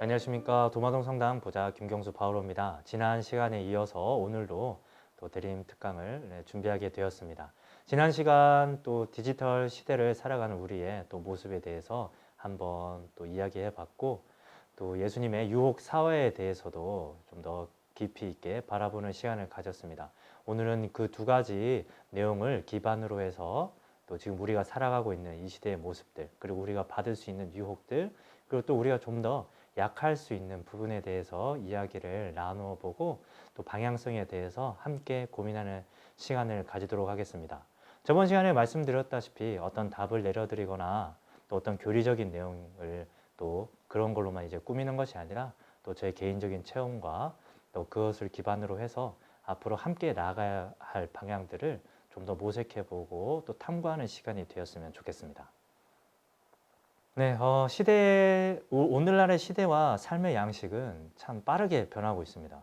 안녕하십니까. 도마동 성당 보좌 김경수 바오로입니다. 지난 시간에 이어서 오늘도 또 대림 특강을 준비하게 되었습니다. 지난 시간 또 디지털 시대를 살아가는 우리의 또 모습에 대해서 한번 또 이야기해 봤고, 또 예수님의 유혹 사회에 대해서도 좀 더 깊이 있게 바라보는 시간을 가졌습니다. 오늘은 그 두 가지 내용을 기반으로 해서 또 지금 우리가 살아가고 있는 이 시대의 모습들, 그리고 우리가 받을 수 있는 유혹들, 그리고 또 우리가 좀 더 약할 수 있는 부분에 대해서 이야기를 나누어 보고, 또 방향성에 대해서 함께 고민하는 시간을 가지도록 하겠습니다. 저번 시간에 말씀드렸다시피 어떤 답을 내려드리거나 또 어떤 교리적인 내용을 또 그런 걸로만 이제 꾸미는 것이 아니라, 또 제 개인적인 체험과 또 그것을 기반으로 해서 앞으로 함께 나아가야 할 방향들을 좀 더 모색해 보고 또 탐구하는 시간이 되었으면 좋겠습니다. 네, 오늘날의 시대와 삶의 양식은 참 빠르게 변하고 있습니다.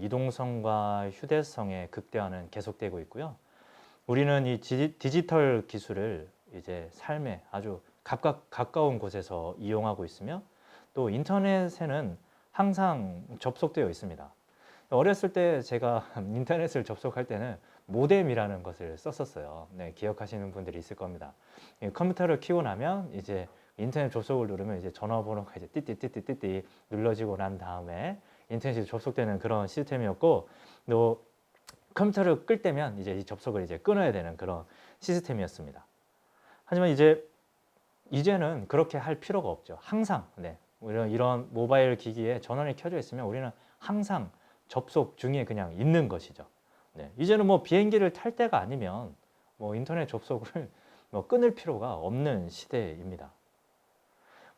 이동성과 휴대성의 극대화는 계속되고 있고요. 우리는 이 디지털 기술을 이제 삶에 아주 가까운 곳에서 이용하고 있으며, 또 인터넷에는 항상 접속되어 있습니다. 어렸을 때 제가 인터넷을 접속할 때는 모뎀이라는 것을 썼었어요. 네, 기억하시는 분들이 있을 겁니다. 컴퓨터를 켜고 나면 이제 인터넷 접속을 누르면 이제 전화번호가 이제 띠띠띠띠띠 눌러지고 난 다음에 인터넷이 접속되는 그런 시스템이었고, 또 컴퓨터를 끌 때면 이제 이 접속을 이제 끊어야 되는 그런 시스템이었습니다. 하지만 이제는 그렇게 할 필요가 없죠. 항상 이런 모바일 기기에 전원이 켜져 있으면 우리는 항상 접속 중에 그냥 있는 것이죠. 이제는 뭐 비행기를 탈 때가 아니면 뭐 인터넷 접속을 뭐 끊을 필요가 없는 시대입니다.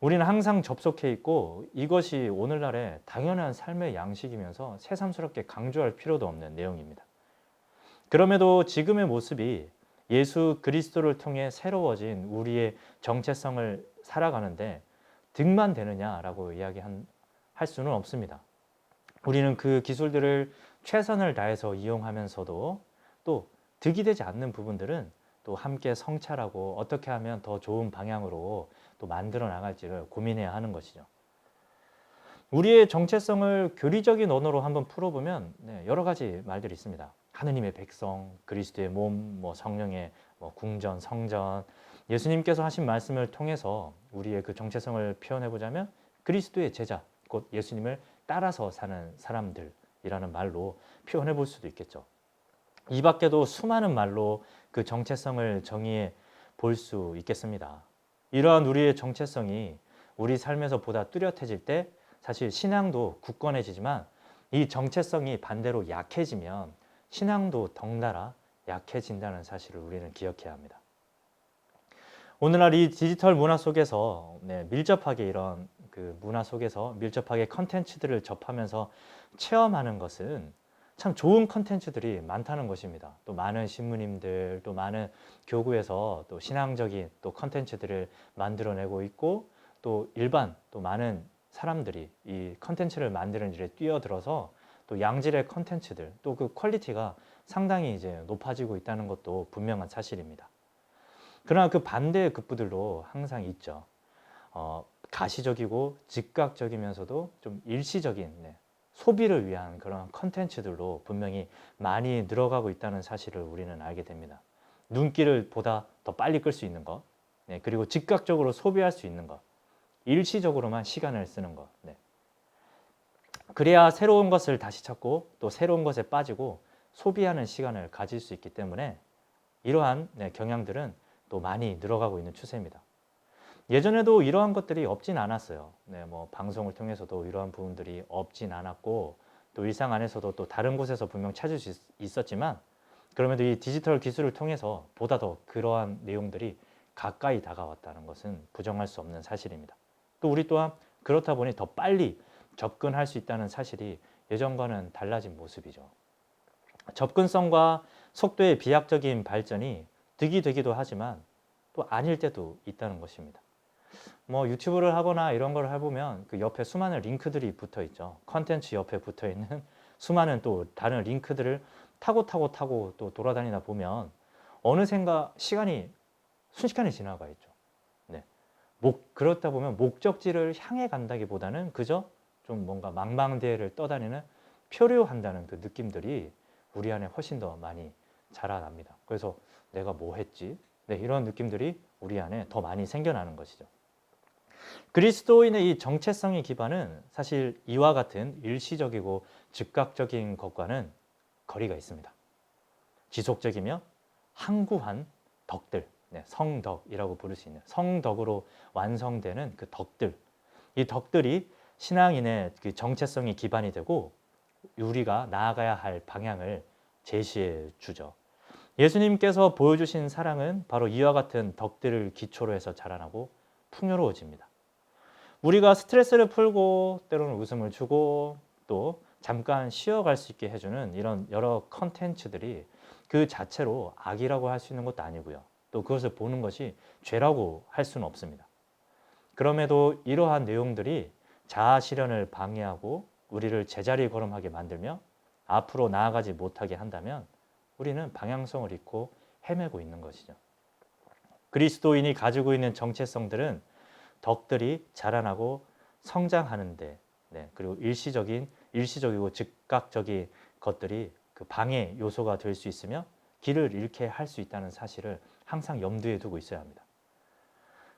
우리는 항상 접속해 있고, 이것이 오늘날의 당연한 삶의 양식이면서 새삼스럽게 강조할 필요도 없는 내용입니다. 그럼에도 지금의 모습이 예수 그리스도를 통해 새로워진 우리의 정체성을 살아가는데 득만 되느냐라고 할 수는 없습니다. 우리는 그 기술들을 최선을 다해서 이용하면서도 또 득이 되지 않는 부분들은 또 함께 성찰하고 어떻게 하면 더 좋은 방향으로 또 만들어 나갈지를 고민해야 하는 것이죠. 우리의 정체성을 교리적인 언어로 한번 풀어보면 여러 가지 말들이 있습니다. 하느님의 백성, 그리스도의 몸, 성령의 궁전, 성전. 예수님께서 하신 말씀을 통해서 우리의 그 정체성을 표현해 보자면 그리스도의 제자, 곧 예수님을 따라서 사는 사람들이라는 말로 표현해 볼 수도 있겠죠. 이 밖에도 수많은 말로 그 정체성을 정의해 볼 수 있겠습니다. 이러한 우리의 정체성이 우리 삶에서 보다 뚜렷해질 때 사실 신앙도 굳건해지지만, 이 정체성이 반대로 약해지면 신앙도 덩달아 약해진다는 사실을 우리는 기억해야 합니다. 오늘날 이 디지털 문화 속에서 밀접하게 이런 그 문화 속에서 밀접하게 컨텐츠들을 접하면서 체험하는 것은 참 좋은 컨텐츠들이 많다는 것입니다. 또 많은 신부님들, 또 많은 교구에서 또 신앙적인 또 컨텐츠들을 만들어내고 있고, 또 또 많은 사람들이 이 컨텐츠를 만드는 일에 뛰어들어서 또 양질의 컨텐츠들, 또 그 퀄리티가 상당히 이제 높아지고 있다는 것도 분명한 사실입니다. 그러나 그 반대의 극부들도 항상 있죠. 가시적이고 즉각적이면서도 좀 일시적인 소비를 위한 그런 컨텐츠들도 분명히 많이 늘어가고 있다는 사실을 우리는 알게 됩니다. 눈길을 보다 더 빨리 끌 수 있는 것, 그리고 즉각적으로 소비할 수 있는 것, 일시적으로만 시간을 쓰는 것. 그래야 새로운 것을 다시 찾고 또 새로운 것에 빠지고 소비하는 시간을 가질 수 있기 때문에 이러한 경향들은 또 많이 늘어가고 있는 추세입니다. 예전에도 이러한 것들이 없진 않았어요. 방송을 통해서도 이러한 부분들이 없진 않았고, 또 일상 안에서도 또 다른 곳에서 분명 찾을 수 있었지만, 그럼에도 이 디지털 기술을 통해서 보다 더 그러한 내용들이 가까이 다가왔다는 것은 부정할 수 없는 사실입니다. 또 우리 또한 그렇다 보니 더 빨리 접근할 수 있다는 사실이 예전과는 달라진 모습이죠. 접근성과 속도의 비약적인 발전이 득이 되기도 하지만 또 아닐 때도 있다는 것입니다. 유튜브를 하거나 이런 걸 해보면 그 옆에 수많은 링크들이 붙어 있죠. 컨텐츠 옆에 붙어 있는 수많은 또 다른 링크들을 타고 또 돌아다니다 보면 어느샌가 시간이 순식간에 지나가 있죠. 그렇다 보면 목적지를 향해 간다기보다는 그저 좀 뭔가 망망대해를 떠다니는 표류한다는 그 느낌들이 우리 안에 훨씬 더 많이 자라납니다. 그래서 내가 뭐 했지? 네, 이런 느낌들이 우리 안에 더 많이 생겨나는 것이죠. 그리스도인의 이 정체성의 기반은 사실 이와 같은 일시적이고 즉각적인 것과는 거리가 있습니다. 지속적이며 항구한 덕들, 네, 성덕이라고 부를 수 있는 성덕으로 완성되는 그 덕들, 이 덕들이 신앙인의 그 정체성이 기반이 되고 우리가 나아가야 할 방향을 제시해 주죠. 예수님께서 보여주신 사랑은 바로 이와 같은 덕들을 기초로 해서 자라나고 풍요로워집니다. 우리가 스트레스를 풀고 때로는 웃음을 주고 또 잠깐 쉬어갈 수 있게 해주는 이런 여러 컨텐츠들이 그 자체로 악이라고 할 수 있는 것도 아니고요. 또 그것을 보는 것이 죄라고 할 수는 없습니다. 그럼에도 이러한 내용들이 자아 실현을 방해하고 우리를 제자리 걸음하게 만들며 앞으로 나아가지 못하게 한다면 우리는 방향성을 잃고 헤매고 있는 것이죠. 그리스도인이 가지고 있는 정체성들은 덕들이 자라나고 성장하는데, 네, 그리고 일시적이고 즉각적인 것들이 그 방해 요소가 될 수 있으며 길을 잃게 할 수 있다는 사실을 항상 염두에 두고 있어야 합니다.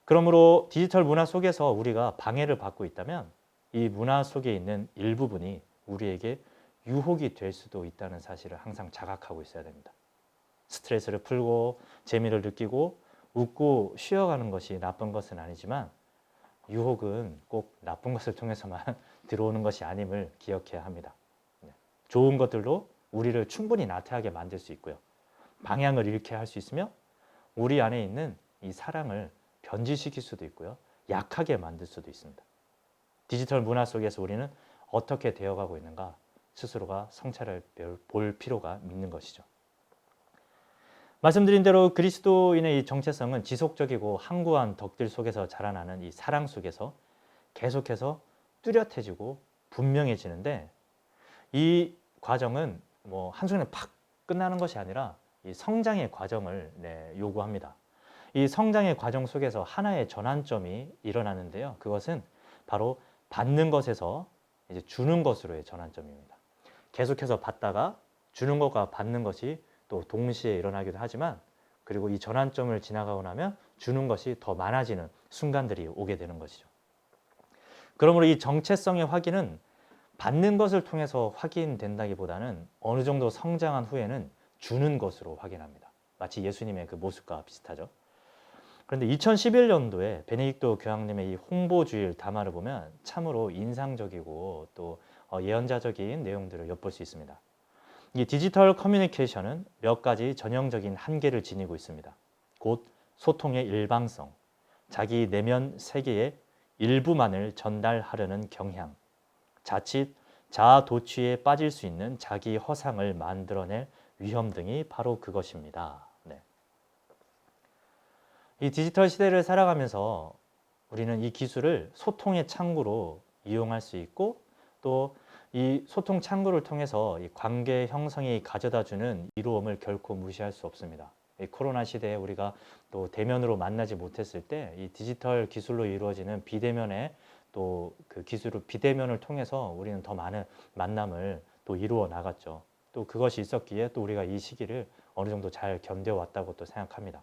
그러므로 디지털 문화 속에서 우리가 방해를 받고 있다면 이 문화 속에 있는 일부분이 우리에게 유혹이 될 수도 있다는 사실을 항상 자각하고 있어야 됩니다. 스트레스를 풀고 재미를 느끼고 웃고 쉬어가는 것이 나쁜 것은 아니지만 유혹은 꼭 나쁜 것을 통해서만 들어오는 것이 아님을 기억해야 합니다. 좋은 것들로 우리를 충분히 나태하게 만들 수 있고요. 방향을 잃게 할 수 있으며 우리 안에 있는 이 사랑을 변질시킬 수도 있고요. 약하게 만들 수도 있습니다. 디지털 문화 속에서 우리는 어떻게 되어가고 있는가 스스로가 성찰을 볼 필요가 있는 것이죠. 말씀드린 대로 그리스도인의 이 정체성은 지속적이고 항구한 덕들 속에서 자라나는 이 사랑 속에서 계속해서 뚜렷해지고 분명해지는데 이 과정은 뭐 한순간에 팍 끝나는 것이 아니라 이 성장의 과정을 요구합니다. 이 성장의 과정 속에서 하나의 전환점이 일어나는데요. 그것은 바로 받는 것에서 이제 주는 것으로의 전환점입니다. 계속해서 받다가 주는 것과 받는 것이 또 동시에 일어나기도 하지만 그리고 이 전환점을 지나가고 나면 주는 것이 더 많아지는 순간들이 오게 되는 것이죠. 그러므로 이 정체성의 확인은 받는 것을 통해서 확인된다기보다는 어느 정도 성장한 후에는 주는 것으로 확인합니다. 마치 예수님의 그 모습과 비슷하죠. 그런데 2011년도에 베네딕토 교황님의 이 홍보주일 담화를 보면 참으로 인상적이고 또 예언자적인 내용들을 엿볼 수 있습니다. 이 디지털 커뮤니케이션은 몇 가지 전형적인 한계를 지니고 있습니다. 곧 소통의 일방성, 자기 내면 세계의 일부만을 전달하려는 경향, 자칫 자아 도취에 빠질 수 있는 자기 허상을 만들어낼 위험 등이 바로 그것입니다. 네. 이 디지털 시대를 살아가면서 우리는 이 기술을 소통의 창구로 이용할 수 있고 또 이 소통 창구를 통해서 이 관계 형성이 가져다주는 이로움을 결코 무시할 수 없습니다. 이 코로나 시대에 우리가 또 대면으로 만나지 못했을 때 이 디지털 기술로 이루어지는 비대면의 또 그 기술을 비대면을 통해서 우리는 더 많은 만남을 또 이루어 나갔죠. 또 그것이 있었기에 또 우리가 이 시기를 어느 정도 잘 견뎌왔다고 또 생각합니다.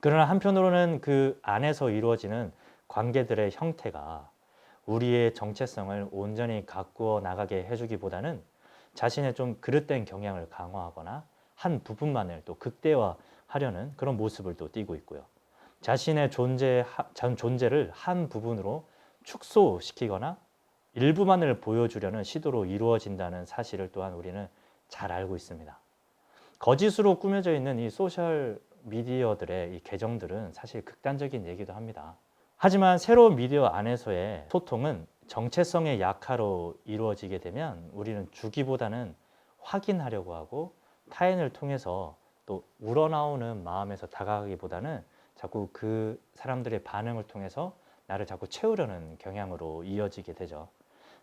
그러나 한편으로는 그 안에서 이루어지는 관계들의 형태가 우리의 정체성을 온전히 가꾸어 나가게 해주기보다는 자신의 좀 그릇된 경향을 강화하거나 한 부분만을 또 극대화하려는 그런 모습을 또 띠고 있고요. 자신의 존재를 한 부분으로 축소시키거나 일부만을 보여주려는 시도로 이루어진다는 사실을 또한 우리는 잘 알고 있습니다. 거짓으로 꾸며져 있는 이 소셜 미디어들의 이 계정들은 사실 극단적인 얘기도 합니다. 하지만 새로운 미디어 안에서의 소통은 정체성의 약화로 이루어지게 되면 우리는 주기보다는 확인하려고 하고 타인을 통해서 또 우러나오는 마음에서 다가가기보다는 자꾸 그 사람들의 반응을 통해서 나를 자꾸 채우려는 경향으로 이어지게 되죠.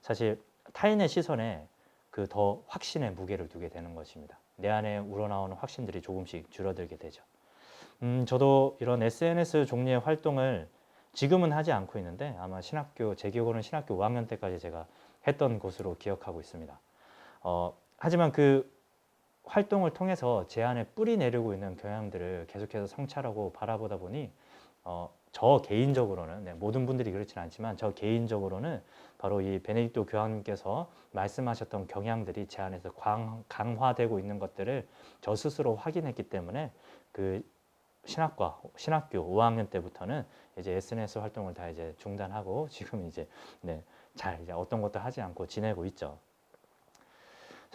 사실 타인의 시선에 그 더 확신의 무게를 두게 되는 것입니다. 내 안에 우러나오는 확신들이 조금씩 줄어들게 되죠. 저도 이런 SNS 종류의 활동을 지금은 하지 않고 있는데 아마 제 기억으로는 신학교 5학년 때까지 제가 했던 것으로 기억하고 있습니다. 하지만 그 활동을 통해서 제 안에 뿌리 내리고 있는 경향들을 계속해서 성찰하고 바라보다 보니 저 개인적으로는 모든 분들이 그렇지는 않지만 저 개인적으로는 바로 이 베네딕토 교황님께서 말씀하셨던 경향들이 제 안에서 강화되고 있는 것들을 저 스스로 확인했기 때문에 그 신학교 5학년 때부터는 이제 SNS 활동을 다 이제 중단하고 지금 이제 잘 이제 어떤 것도 하지 않고 지내고 있죠.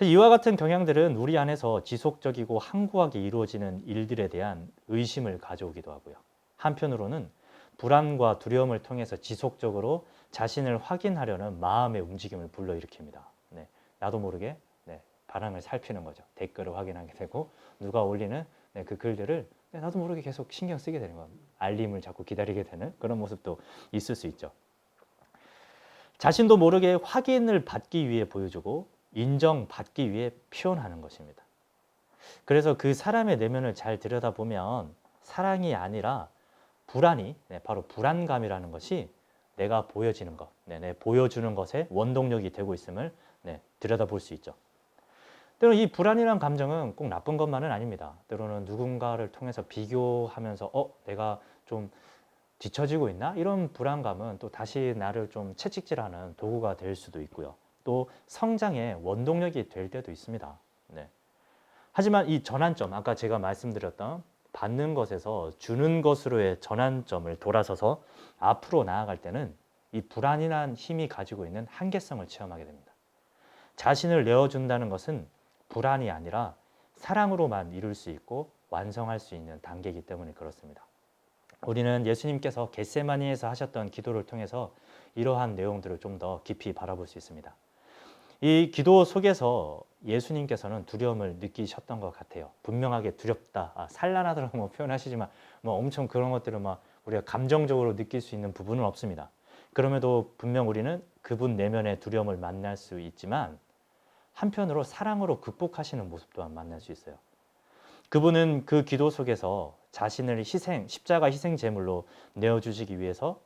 이와 같은 경향들은 우리 안에서 지속적이고 항구하게 이루어지는 일들에 대한 의심을 가져오기도 하고요. 한편으로는 불안과 두려움을 통해서 지속적으로 자신을 확인하려는 마음의 움직임을 불러일으킵니다. 나도 모르게 반응을 살피는 거죠. 댓글을 확인하게 되고 누가 올리는 그 글들을 나도 모르게 계속 신경 쓰게 되는 겁니다. 알림을 자꾸 기다리게 되는 그런 모습도 있을 수 있죠. 자신도 모르게 확인을 받기 위해 보여주고 인정받기 위해 표현하는 것입니다. 그래서 그 사람의 내면을 잘 들여다보면 사랑이 아니라 불안이 바로 불안감이라는 것이 내가 보여지는 것, 보여주는 것에 원동력이 되고 있음을 들여다볼 수 있죠. 때로는 이 불안이라는 감정은 꼭 나쁜 것만은 아닙니다. 때로는 누군가를 통해서 비교하면서 내가 좀 뒤처지고 있나? 이런 불안감은 또 다시 나를 좀 채찍질하는 도구가 될 수도 있고요. 또 성장의 원동력이 될 때도 있습니다. 하지만 이 전환점, 아까 제가 말씀드렸던 받는 것에서 주는 것으로의 전환점을 돌아서서 앞으로 나아갈 때는 이 불안이란 힘이 가지고 있는 한계성을 체험하게 됩니다. 자신을 내어준다는 것은 불안이 아니라 사랑으로만 이룰 수 있고 완성할 수 있는 단계이기 때문에 그렇습니다. 우리는 예수님께서 겟세마니에서 하셨던 기도를 통해서 이러한 내용들을 좀 더 깊이 바라볼 수 있습니다. 이 기도 속에서 예수님께서는 두려움을 느끼셨던 것 같아요. 분명하게 두렵다, 산란하다라고 표현하시지만 엄청 그런 것들을 우리가 감정적으로 느낄 수 있는 부분은 없습니다. 그럼에도 분명 우리는 그분 내면의 두려움을 만날 수 있지만 한편으로 사랑으로 극복하시는 모습 또한 만날 수 있어요. 그분은 그 기도 속에서 자신을 십자가 희생 제물로 내어주시기 위해서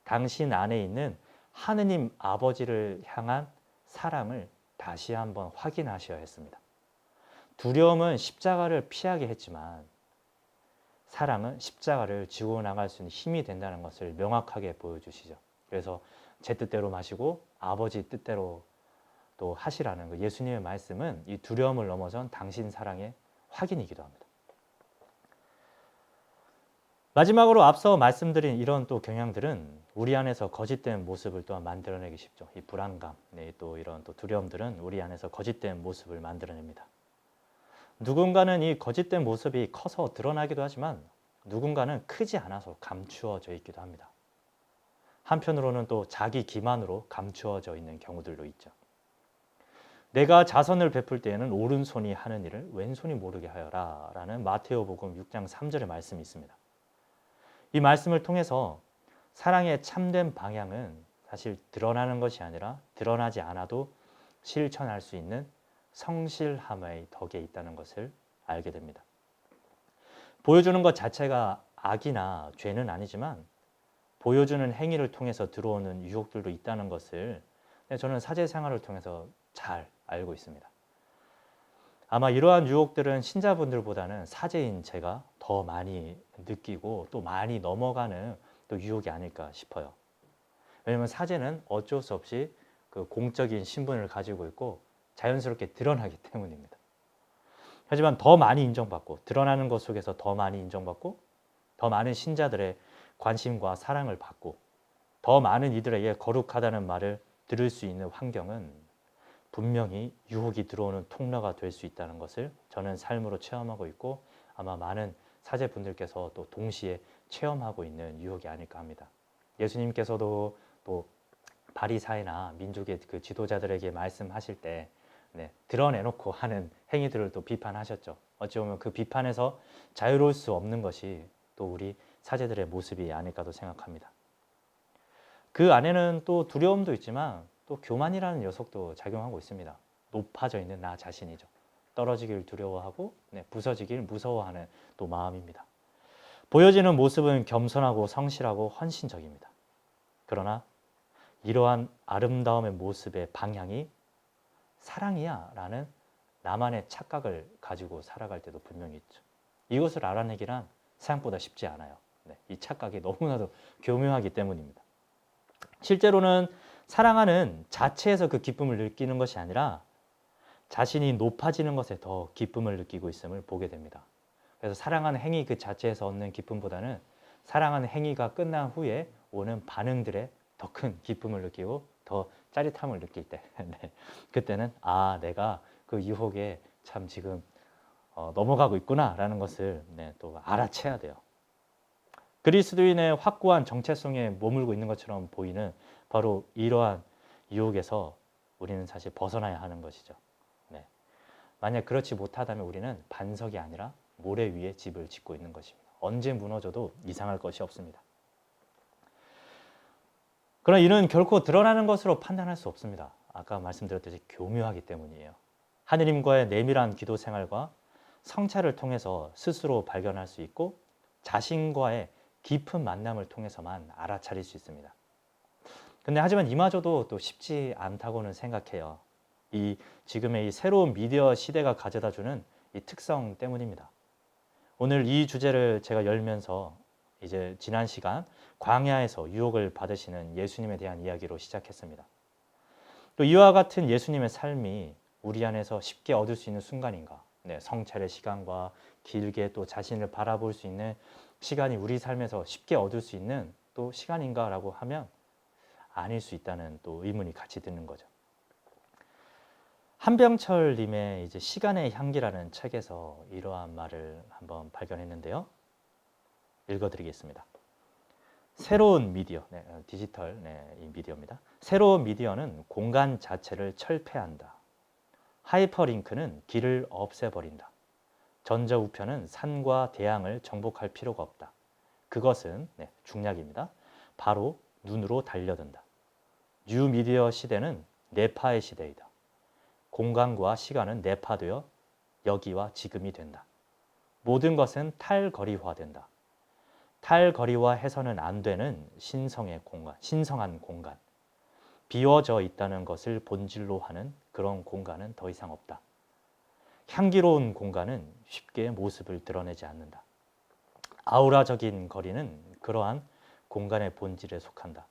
당신 안에 있는 하느님 아버지를 향한 사랑을 다시 한번 확인하셔야 했습니다. 두려움은 십자가를 피하게 했지만 사랑은 십자가를 지고 나갈 수 있는 힘이 된다는 것을 명확하게 보여주시죠. 그래서 제 뜻대로 마시고 아버지 뜻대로 또 하시라는 그 예수님의 말씀은 이 두려움을 넘어선 당신 사랑의 확인이기도 합니다. 마지막으로 앞서 말씀드린 이런 또 경향들은 우리 안에서 거짓된 모습을 또한 만들어내기 쉽죠. 이 불안감, 또 이런 또 두려움들은 우리 안에서 거짓된 모습을 만들어냅니다. 누군가는 이 거짓된 모습이 커서 드러나기도 하지만 누군가는 크지 않아서 감추어져 있기도 합니다. 한편으로는 또 자기 기만으로 감추어져 있는 경우들도 있죠. 내가 자선을 베풀 때에는 오른손이 하는 일을 왼손이 모르게 하여라 라는 마테오복음 6장 3절의 말씀이 있습니다. 이 말씀을 통해서 사랑의 참된 방향은 사실 드러나는 것이 아니라 드러나지 않아도 실천할 수 있는 성실함의 덕에 있다는 것을 알게 됩니다. 보여주는 것 자체가 악이나 죄는 아니지만 보여주는 행위를 통해서 들어오는 유혹들도 있다는 것을 저는 사제 생활을 통해서 잘 알고 있습니다. 아마 이러한 유혹들은 신자분들보다는 사제인 제가 더 많이 느끼고 또 많이 넘어가는 또 유혹이 아닐까 싶어요. 왜냐하면 사제는 어쩔 수 없이 그 공적인 신분을 가지고 있고 자연스럽게 드러나기 때문입니다. 하지만 더 많이 인정받고 드러나는 것 속에서 더 많이 인정받고 더 많은 신자들의 관심과 사랑을 받고 더 많은 이들에게 거룩하다는 말을 들을 수 있는 환경은 분명히 유혹이 들어오는 통로가 될 수 있다는 것을 저는 삶으로 체험하고 있고 아마 많은 사제분들께서 또 동시에 체험하고 있는 유혹이 아닐까 합니다. 예수님께서도 또 바리사이나 민족의 그 지도자들에게 말씀하실 때 드러내놓고 하는 행위들을 또 비판하셨죠. 어찌 보면 그 비판에서 자유로울 수 없는 것이 또 우리 사제들의 모습이 아닐까도 생각합니다. 그 안에는 또 두려움도 있지만 또 교만이라는 녀석도 작용하고 있습니다. 높아져 있는 나 자신이죠. 떨어지길 두려워하고 부서지길 무서워하는 또 마음입니다. 보여지는 모습은 겸손하고 성실하고 헌신적입니다. 그러나 이러한 아름다움의 모습의 방향이 사랑이야 라는 나만의 착각을 가지고 살아갈 때도 분명히 있죠. 이것을 알아내기란 생각보다 쉽지 않아요. 네, 이 착각이 너무나도 교묘하기 때문입니다. 실제로는 사랑하는 자체에서 그 기쁨을 느끼는 것이 아니라 자신이 높아지는 것에 더 기쁨을 느끼고 있음을 보게 됩니다. 그래서 사랑하는 행위 그 자체에서 얻는 기쁨보다는 사랑하는 행위가 끝난 후에 오는 반응들에 더 큰 기쁨을 느끼고 더 짜릿함을 느낄 때 네, 그때는 아 내가 그 유혹에 참 지금 넘어가고 있구나 라는 것을 네, 또 알아채야 돼요. 그리스도인의 확고한 정체성에 머물고 있는 것처럼 보이는 바로 이러한 유혹에서 우리는 사실 벗어나야 하는 것이죠. 네. 만약 그렇지 못하다면 우리는 반석이 아니라 모래 위에 집을 짓고 있는 것입니다. 언제 무너져도 이상할 것이 없습니다. 그러나 이는 결코 드러나는 것으로 판단할 수 없습니다. 아까 말씀드렸듯이 교묘하기 때문이에요. 하느님과의 내밀한 기도 생활과 성찰을 통해서 스스로 발견할 수 있고 자신과의 깊은 만남을 통해서만 알아차릴 수 있습니다. 근데 하지만 이마저도 또 쉽지 않다고는 생각해요. 지금의 이 새로운 미디어 시대가 가져다주는 이 특성 때문입니다. 오늘 이 주제를 제가 열면서 이제 지난 시간 광야에서 유혹을 받으시는 예수님에 대한 이야기로 시작했습니다. 또 이와 같은 예수님의 삶이 우리 안에서 쉽게 얻을 수 있는 순간인가? 네, 성찰의 시간과 길게 또 자신을 바라볼 수 있는 시간이 우리 삶에서 쉽게 얻을 수 있는 또 시간인가라고 하면 아닐 수 있다는 또 의문이 같이 드는 거죠. 한병철님의 이제 시간의 향기라는 책에서 이러한 말을 한번 발견했는데요. 읽어드리겠습니다. 새로운 미디어, 네, 디지털 이 미디어입니다. 새로운 미디어는 공간 자체를 철폐한다. 하이퍼링크는 길을 없애버린다. 전자우편은 산과 대양을 정복할 필요가 없다. 그것은 중략입니다. 바로 눈으로 달려든다. 뉴미디어 시대는 뇌파의 시대이다. 공간과 시간은 뇌파되어 여기와 지금이 된다. 모든 것은 탈거리화된다. 탈거리화해서는 안 되는 신성한 공간. 비워져 있다는 것을 본질로 하는 그런 공간은 더 이상 없다. 향기로운 공간은 쉽게 모습을 드러내지 않는다. 아우라적인 거리는 그러한 공간의 본질에 속한다.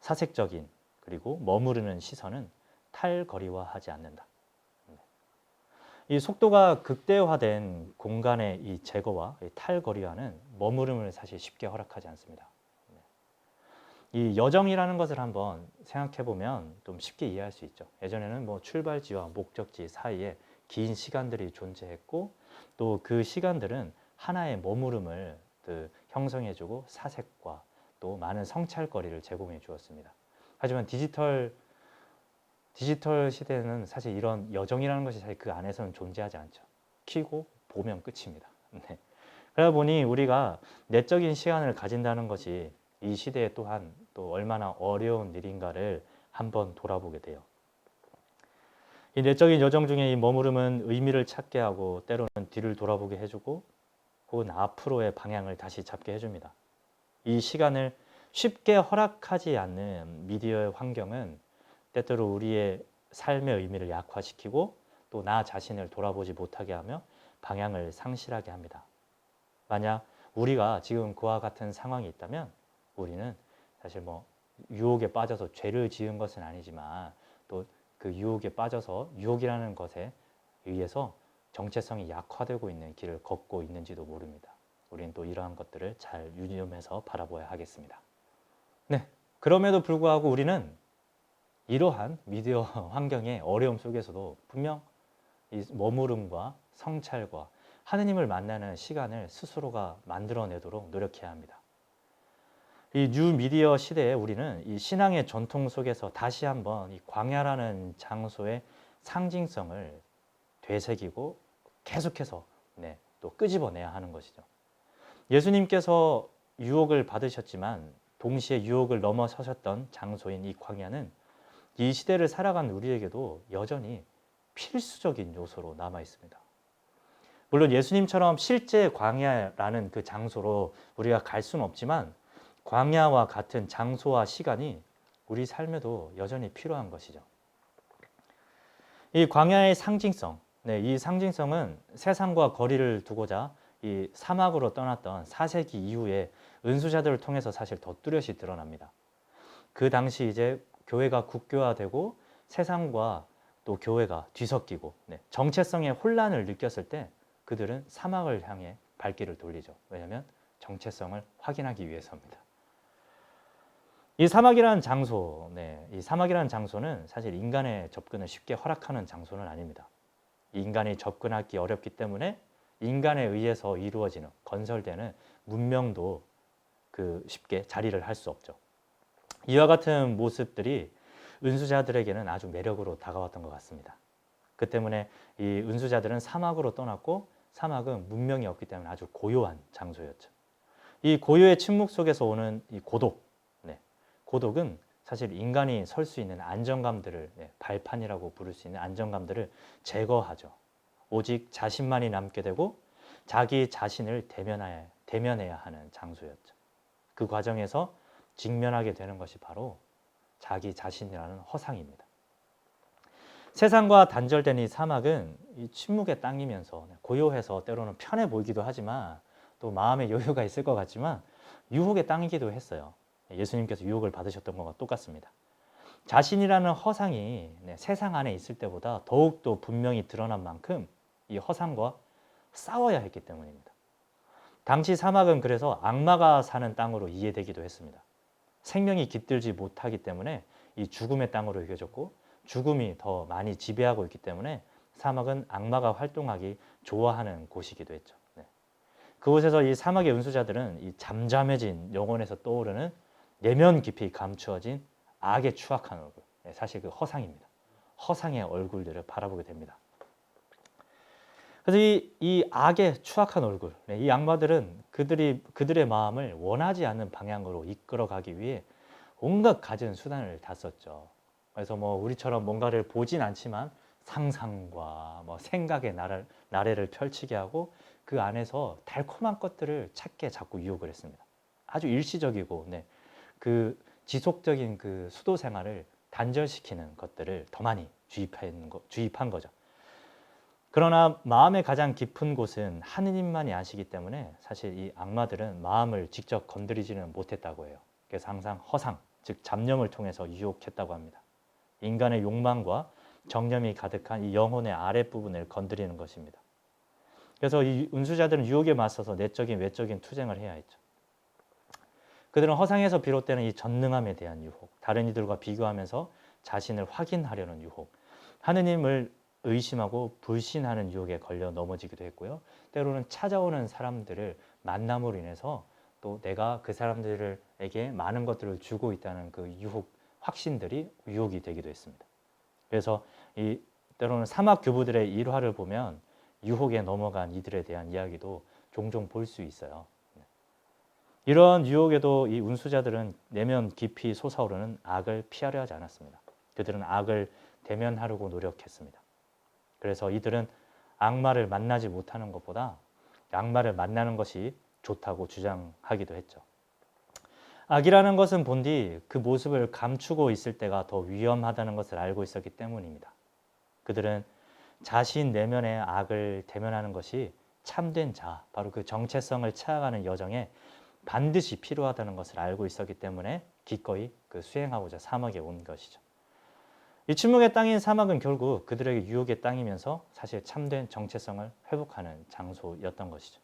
사색적인 그리고 머무르는 시선은 탈거리화하지 않는다. 이 속도가 극대화된 공간의 이 제거와 이 탈거리화는 머무름을 사실 쉽게 허락하지 않습니다. 이 여정이라는 것을 한번 생각해 보면 좀 쉽게 이해할 수 있죠. 예전에는 뭐 출발지와 목적지 사이에 긴 시간들이 존재했고 또 그 시간들은 하나의 머무름을 형성해주고 사색과 또 많은 성찰거리를 제공해 주었습니다. 하지만 디지털 시대는 사실 이런 여정이라는 것이 사실 그 안에서는 존재하지 않죠. 키고 보면 끝입니다. 네. 그러다 보니 우리가 내적인 시간을 가진다는 것이 이 시대에 또한 또 얼마나 어려운 일인가를 한번 돌아보게 돼요. 이 내적인 여정 중에 이 머무름은 의미를 찾게 하고 때로는 뒤를 돌아보게 해주고 혹은 앞으로의 방향을 다시 잡게 해줍니다. 이 시간을 쉽게 허락하지 않는 미디어의 환경은 때때로 우리의 삶의 의미를 약화시키고 또 나 자신을 돌아보지 못하게 하며 방향을 상실하게 합니다. 만약 우리가 지금 그와 같은 상황이 있다면 우리는 사실 뭐 유혹에 빠져서 죄를 지은 것은 아니지만 또 그 유혹에 빠져서 유혹이라는 것에 의해서 정체성이 약화되고 있는 길을 걷고 있는지도 모릅니다. 우리는 또 이러한 것들을 잘 유념해서 바라봐야 하겠습니다. 네, 그럼에도 불구하고 우리는 이러한 미디어 환경의 어려움 속에서도 분명 이 머무름과 성찰과 하느님을 만나는 시간을 스스로가 만들어내도록 노력해야 합니다. 이 뉴미디어 시대에 우리는 이 신앙의 전통 속에서 다시 한번 이 광야라는 장소의 상징성을 되새기고 계속해서 또 끄집어내야 하는 것이죠. 예수님께서 유혹을 받으셨지만 동시에 유혹을 넘어서셨던 장소인 이 광야는 이 시대를 살아간 우리에게도 여전히 필수적인 요소로 남아 있습니다. 물론 예수님처럼 실제 광야라는 그 장소로 우리가 갈 수는 없지만 광야와 같은 장소와 시간이 우리 삶에도 여전히 필요한 것이죠. 이 광야의 상징성, 이 상징성은 세상과 거리를 두고자 이 사막으로 떠났던 4세기 이후에 은수자들을 통해서 사실 더 뚜렷이 드러납니다. 그 당시 이제 교회가 국교화되고 세상과 또 교회가 뒤섞이고 정체성의 혼란을 느꼈을 때 그들은 사막을 향해 발길을 돌리죠. 왜냐하면 정체성을 확인하기 위해서입니다. 이 사막이라는 장소, 이 사막이라는 장소는 사실 인간의 접근을 쉽게 허락하는 장소는 아닙니다. 인간이 접근하기 어렵기 때문에 인간에 의해서 이루어지는 건설되는 문명도 쉽게 자리를 할 수 없죠. 이와 같은 모습들이 은수자들에게는 아주 매력으로 다가왔던 것 같습니다. 그 때문에 이 은수자들은 사막으로 떠났고 사막은 문명이 없기 때문에 아주 고요한 장소였죠. 이 고요의 침묵 속에서 오는 이 고독, 고독은 사실 인간이 설 수 있는 안정감들을 발판이라고 부를 수 있는 안정감들을 제거하죠. 오직 자신만이 남게 되고 자기 자신을 대면해야 하는 장소였죠. 그 과정에서 직면하게 되는 것이 바로 자기 자신이라는 허상입니다. 세상과 단절된 이 사막은 이 침묵의 땅이면서 고요해서 때로는 편해 보이기도 하지만 또 마음의 여유가 있을 것 같지만 유혹의 땅이기도 했어요. 예수님께서 유혹을 받으셨던 것과 똑같습니다. 자신이라는 허상이 세상 안에 있을 때보다 더욱더 분명히 드러난 만큼 이 허상과 싸워야 했기 때문입니다. 당시 사막은 그래서 악마가 사는 땅으로 이해되기도 했습니다. 생명이 깃들지 못하기 때문에 이 죽음의 땅으로 여겨졌고 죽음이 더 많이 지배하고 있기 때문에 사막은 악마가 활동하기 좋아하는 곳이기도 했죠. 그곳에서 이 사막의 은수자들은 이 잠잠해진 영혼에서 떠오르는 내면 깊이 감추어진 악의 추악한 얼굴, 사실 그 허상입니다. 허상의 얼굴들을 바라보게 됩니다. 그래서 이 악의 추악한 얼굴, 이 악마들은 그들의 마음을 원하지 않는 방향으로 이끌어가기 위해 온갖 갖은 수단을 다 썼죠. 그래서 뭐 우리처럼 뭔가를 보진 않지만 상상과 뭐 생각의 나래를 펼치게 하고 그 안에서 달콤한 것들을 찾게 자꾸 유혹을 했습니다. 아주 일시적이고 그 지속적인 그 수도 생활을 단절시키는 것들을 더 많이 주입한 거죠. 그러나 마음의 가장 깊은 곳은 하느님만이 아시기 때문에 사실 이 악마들은 마음을 직접 건드리지는 못했다고 해요. 그래서 항상 허상, 즉 잡념을 통해서 유혹했다고 합니다. 인간의 욕망과 정념이 가득한 이 영혼의 아랫부분을 건드리는 것입니다. 그래서 이 은수자들은 유혹에 맞서서 내적인 외적인 투쟁을 해야 했죠. 그들은 허상에서 비롯되는 이 전능함에 대한 유혹, 다른 이들과 비교하면서 자신을 확인하려는 유혹, 하느님을 의심하고 불신하는 유혹에 걸려 넘어지기도 했고요. 때로는 찾아오는 사람들을 만남으로 인해서 또 내가 그 사람들에게 많은 것들을 주고 있다는 그 유혹, 확신들이 유혹이 되기도 했습니다. 그래서 이 때로는 사막 교부들의 일화를 보면 유혹에 넘어간 이들에 대한 이야기도 종종 볼 수 있어요. 이런 유혹에도 이 운수자들은 내면 깊이 솟아오르는 악을 피하려 하지 않았습니다. 그들은 악을 대면하려고 노력했습니다. 그래서 이들은 악마를 만나지 못하는 것보다 악마를 만나는 것이 좋다고 주장하기도 했죠. 악이라는 것은 본디 그 모습을 감추고 있을 때가 더 위험하다는 것을 알고 있었기 때문입니다. 그들은 자신 내면의 악을 대면하는 것이 참된 자, 바로 그 정체성을 찾아가는 여정에 반드시 필요하다는 것을 알고 있었기 때문에 기꺼이 그 수행하고자 사막에 온 것이죠. 이 침묵의 땅인 사막은 결국 그들에게 유혹의 땅이면서 사실 참된 정체성을 회복하는 장소였던 것이죠.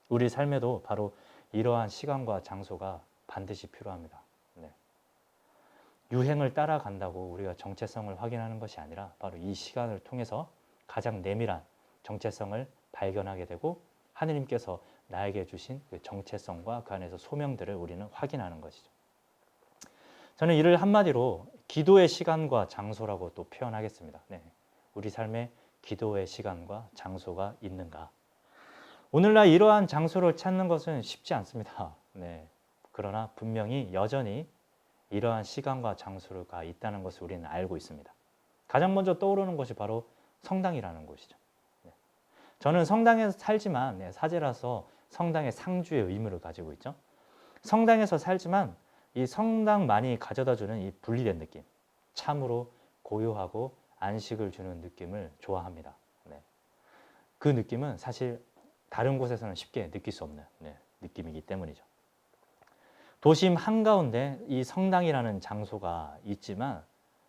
우리 삶에도 바로 이러한 시간과 장소가 반드시 필요합니다. 유행을 따라간다고 우리가 정체성을 확인하는 것이 아니라 바로 이 시간을 통해서 가장 내밀한 정체성을 발견하게 되고 하느님께서 나에게 주신 그 정체성과 그 안에서 소명들을 우리는 확인하는 것이죠. 저는 이를 한마디로 기도의 시간과 장소라고 또 표현하겠습니다. 우리 삶에 기도의 시간과 장소가 있는가? 오늘날 이러한 장소를 찾는 것은 쉽지 않습니다. 그러나 분명히 여전히 이러한 시간과 장소가 있다는 것을 우리는 알고 있습니다. 가장 먼저 떠오르는 것이 바로 성당이라는 곳이죠. 저는 성당에서 살지만 사제라서 성당의 상주의 의무를 가지고 있죠. 성당에서 살지만 이 성당만이 가져다주는 이 분리된 느낌, 참으로 고요하고 안식을 주는 느낌을 좋아합니다. 네. 그 느낌은 사실 다른 곳에서는 쉽게 느낄 수 없는 느낌이기 때문이죠. 도심 한가운데 이 성당이라는 장소가 있지만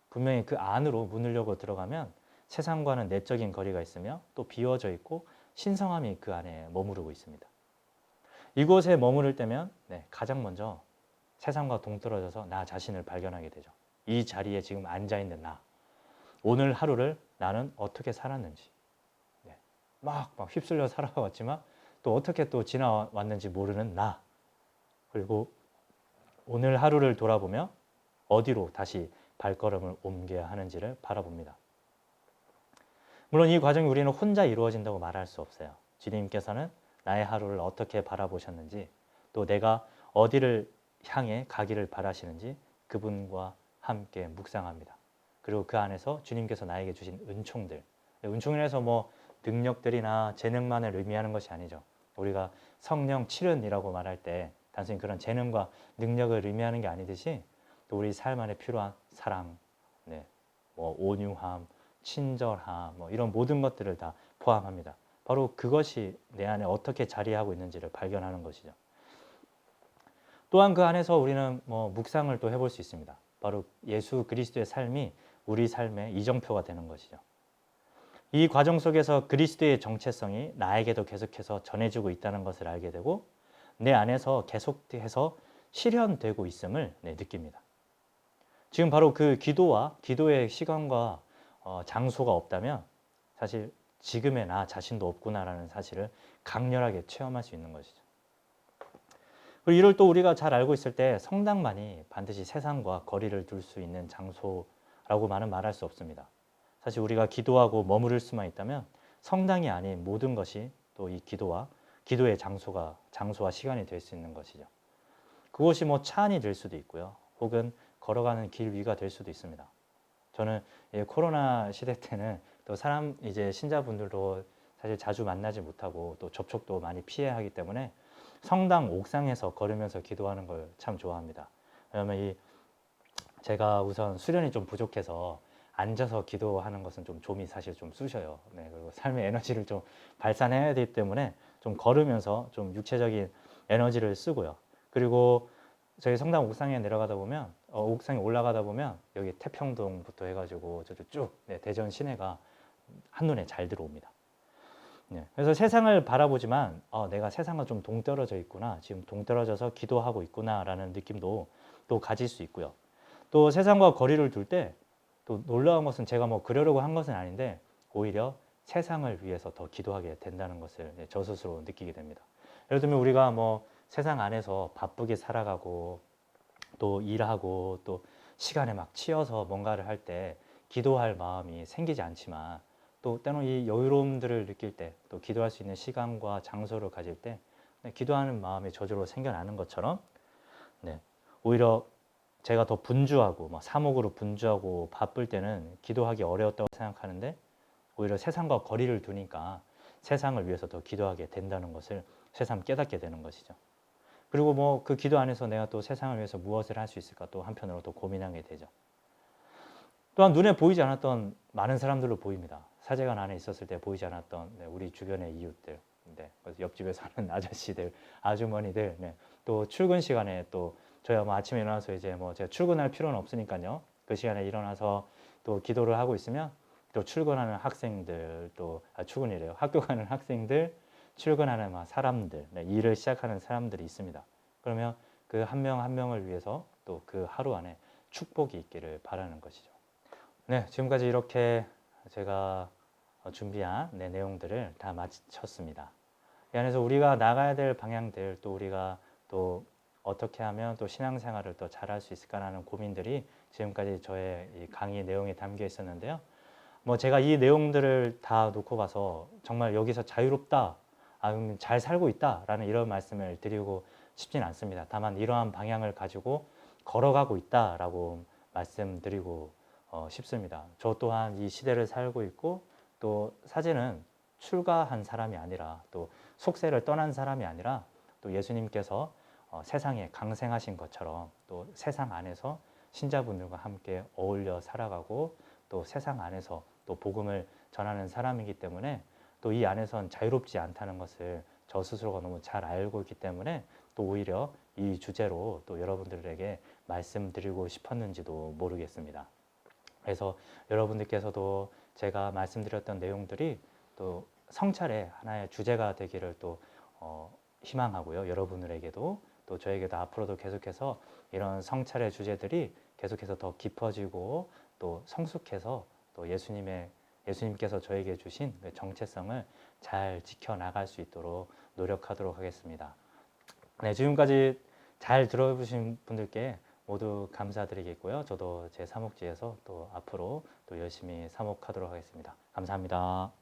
분명히 그 안으로 문을 열고 들어가면 세상과는 내적인 거리가 있으며 또 비워져 있고 신성함이 그 안에 머무르고 있습니다. 이곳에 머무를 때면 가장 먼저 세상과 동떨어져서 나 자신을 발견하게 되죠. 이 자리에 지금 앉아있는 나, 오늘 하루를 나는 어떻게 살았는지, 막 휩쓸려 살아왔지만 또 어떻게 또 지나왔는지 모르는 나, 그리고 오늘 하루를 돌아보며 어디로 다시 발걸음을 옮겨야 하는지를 바라봅니다. 물론 이 과정이 우리는 혼자 이루어진다고 말할 수 없어요. 주님께서는 나의 하루를 어떻게 바라보셨는지, 또 내가 어디를 향해 가기를 바라시는지 그분과 함께 묵상합니다. 그리고 그 안에서 주님께서 나에게 주신 은총들, 은총이라서 뭐 능력들이나 재능만을 의미하는 것이 아니죠. 우리가 성령 칠은이라고 말할 때 단순히 그런 재능과 능력을 의미하는 게 아니듯이 또 우리 삶 안에 필요한 사랑, 뭐 온유함, 친절함, 뭐 이런 모든 것들을 다 포함합니다. 바로 그것이 내 안에 어떻게 자리하고 있는지를 발견하는 것이죠. 또한 그 안에서 우리는 뭐 묵상을 또 해볼 수 있습니다. 바로 예수 그리스도의 삶이 우리 삶의 이정표가 되는 것이죠. 이 과정 속에서 그리스도의 정체성이 나에게도 계속해서 전해지고 있다는 것을 알게 되고 내 안에서 계속해서 실현되고 있음을 느낍니다. 지금 바로 그 기도와 기도의 시간과 장소가 없다면 사실 지금의 나 자신도 없구나라는 사실을 강렬하게 체험할 수 있는 것이죠. 그리고 이를 또 우리가 잘 알고 있을 때 성당만이 반드시 세상과 거리를 둘 수 있는 장소라고만은 말할 수 없습니다. 사실 우리가 기도하고 머무를 수만 있다면 성당이 아닌 모든 것이 또 이 기도의 장소와 시간이 될 수 있는 것이죠. 그것이 뭐 차 안이 될 수도 있고요. 혹은 걸어가는 길 위가 될 수도 있습니다. 저는 코로나 시대 때는 또 이제 신자분들도 사실 자주 만나지 못하고 또 접촉도 많이 피해야 하기 때문에 성당 옥상에서 걸으면서 기도하는 걸 참 좋아합니다. 왜냐하면 제가 우선 수련이 좀 부족해서 앉아서 기도하는 것은 좀 좀이 사실 좀 쑤셔요. 그리고 삶의 에너지를 좀 발산해야 되기 때문에 좀 걸으면서 좀 육체적인 에너지를 쓰고요. 그리고 저희 성당 옥상에 내려가다 보면 옥상에 올라가다 보면 여기 태평동부터 해가지고 저쪽 쭉 대전 시내가 한눈에 잘 들어옵니다. 그래서 세상을 바라보지만 내가 세상과 좀 동떨어져 있구나, 지금 동떨어져서 기도하고 있구나라는 느낌도 또 가질 수 있고요. 또 세상과 거리를 둘 때 또 놀라운 것은 제가 뭐 그러려고 한 것은 아닌데 오히려 세상을 위해서 더 기도하게 된다는 것을 저 스스로 느끼게 됩니다. 예를 들면 우리가 뭐 세상 안에서 바쁘게 살아가고 또 일하고 또 시간에 막 치여서 뭔가를 할 때 기도할 마음이 생기지 않지만 또 때로 이 여유로움들을 느낄 때 또 기도할 수 있는 시간과 장소를 가질 때 기도하는 마음이 저절로 생겨나는 것처럼 오히려 제가 더 분주하고 사목으로 분주하고 바쁠 때는 기도하기 어려웠다고 생각하는데 오히려 세상과 거리를 두니까 세상을 위해서 더 기도하게 된다는 것을 새삼 깨닫게 되는 것이죠. 그리고 뭐 그 기도 안에서 내가 또 세상을 위해서 무엇을 할 수 있을까 또 한편으로 또 고민하게 되죠. 또한 눈에 보이지 않았던 많은 사람들로 보입니다. 사제관 안에 있었을 때 보이지 않았던 우리 주변의 이웃들, 그래서 옆집에 사는 아저씨들, 아주머니들, 또 출근 시간에 또 저희가 뭐 아침에 일어나서 이제 뭐 제가 출근할 필요는 없으니까요. 그 시간에 일어나서 또 기도를 하고 있으면 또 출근하는 학생들, 또 출근이래요. 학교 가는 학생들, 출근하는 사람들, 일을 시작하는 사람들이 있습니다. 그러면 그 한 명 한 명을 위해서 또 그 하루 안에 축복이 있기를 바라는 것이죠. 지금까지 이렇게 제가 준비한 내용들을 다 마쳤습니다. 이 안에서 우리가 나가야 될 방향들, 또 우리가 또 어떻게 하면 또 신앙생활을 더 잘할 수 있을까라는 고민들이 지금까지 저의 이 강의 내용에 담겨 있었는데요. 뭐 제가 이 내용들을 다 놓고 봐서 정말 여기서 자유롭다, 잘 살고 있다라는 이런 말씀을 드리고 싶진 않습니다. 다만 이러한 방향을 가지고 걸어가고 있다라고 말씀드리고 싶습니다. 저 또한 이 시대를 살고 있고 또 사제는 출가한 사람이 아니라 또 속세를 떠난 사람이 아니라 또 예수님께서 세상에 강생하신 것처럼 또 세상 안에서 신자분들과 함께 어울려 살아가고 또 세상 안에서 또 복음을 전하는 사람이기 때문에 또 이 안에선 자유롭지 않다는 것을 저 스스로가 너무 잘 알고 있기 때문에 또 오히려 이 주제로 또 여러분들에게 말씀드리고 싶었는지도 모르겠습니다. 그래서 여러분들께서도 제가 말씀드렸던 내용들이 또 성찰의 하나의 주제가 되기를 또 희망하고요. 여러분들에게도 또 저에게도 앞으로도 계속해서 이런 성찰의 주제들이 계속해서 더 깊어지고 또 성숙해서 또 예수님께서 저에게 주신 그 정체성을 잘 지켜나갈 수 있도록 노력하도록 하겠습니다. 네, 지금까지 잘 들어주신 분들께 모두 감사드리겠고요. 저도 제 사목지에서 또 앞으로 또 열심히 사목하도록 하겠습니다. 감사합니다.